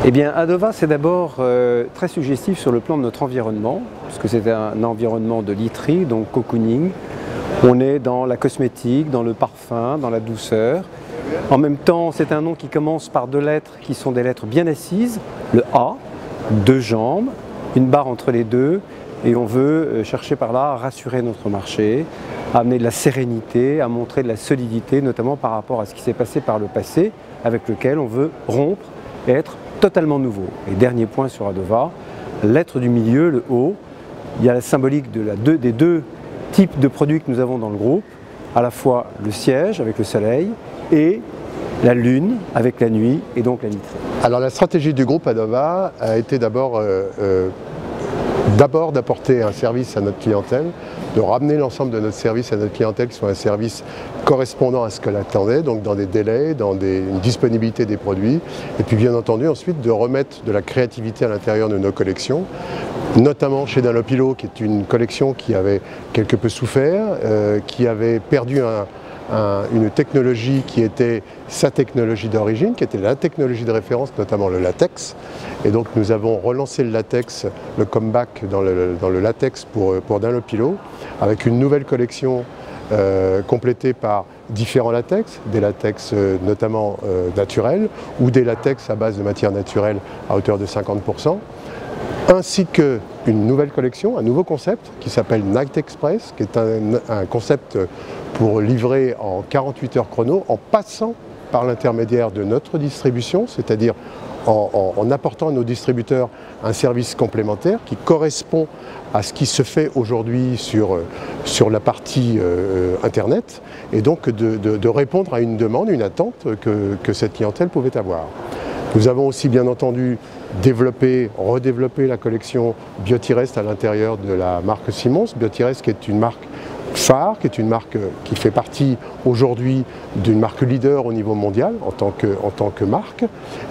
Eh bien, Adova, c'est d'abord très suggestif sur le plan de notre environnement, puisque c'est un environnement de literie, donc cocooning. On est dans la cosmétique, dans le parfum, dans la douceur. En même temps, c'est un nom qui commence par deux lettres qui sont des lettres bien assises. Le A, deux jambes, une barre entre les deux, et on veut chercher par là à rassurer notre marché, à amener de la sérénité, à montrer de la solidité, notamment par rapport à ce qui s'est passé par le passé, avec lequel on veut rompre et être totalement nouveau. Et dernier point sur Adova, l'être du milieu, le O, il y a la symbolique des deux types de produits que nous avons dans le groupe, à la fois le siège avec le soleil et la lune avec la nuit et donc la literie. Alors la stratégie du groupe Adova a été d'abord d'apporter un service à notre clientèle, de ramener l'ensemble de notre service à notre clientèle qui soit un service correspondant à ce qu'elle attendait, donc dans des délais, dans une disponibilité des produits, et puis bien entendu ensuite de remettre de la créativité à l'intérieur de nos collections, notamment chez Dunlopillo qui est une collection qui avait quelque peu souffert, qui avait perdu une technologie qui était sa technologie d'origine, qui était la technologie de référence, notamment le latex. Et donc nous avons relancé le latex, le comeback dans le latex pour Dunlopillo, avec une nouvelle collection complétée par différents latex, des latex notamment naturels, ou des latex à base de matières naturelles à hauteur de 50%. Ainsi qu'une nouvelle collection, un nouveau concept qui s'appelle Night Express, qui est un concept pour livrer en 48 heures chrono en passant par l'intermédiaire de notre distribution, c'est-à-dire en apportant à nos distributeurs un service complémentaire qui correspond à ce qui se fait aujourd'hui sur la partie Internet, et donc de répondre à une demande, une attente que cette clientèle pouvait avoir. Nous avons aussi bien entendu redéveloppé la collection Biotirest à l'intérieur de la marque Simons. Biotirest qui est une marque phare, qui est une marque qui fait partie aujourd'hui d'une marque leader au niveau mondial en tant que marque.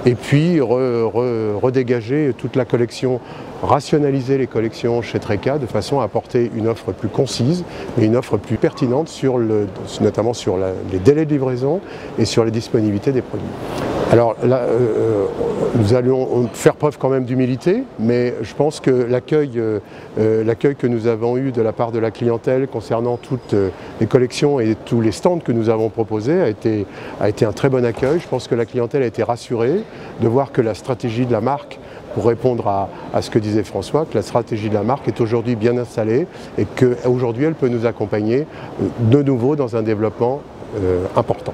Et puis redégager toute la collection, rationaliser les collections chez Treka de façon à apporter une offre plus concise et une offre plus pertinente notamment sur les délais de livraison et sur les disponibilités des produits. Alors là, nous allions faire preuve quand même d'humilité, mais je pense que l'accueil que nous avons eu de la part de la clientèle concernant toutes les collections et tous les stands que nous avons proposés a été un très bon accueil. Je pense que la clientèle a été rassurée de voir que la stratégie de la marque, pour répondre à ce que disait François, que la stratégie de la marque est aujourd'hui bien installée et qu'aujourd'hui elle peut nous accompagner de nouveau dans un développement important.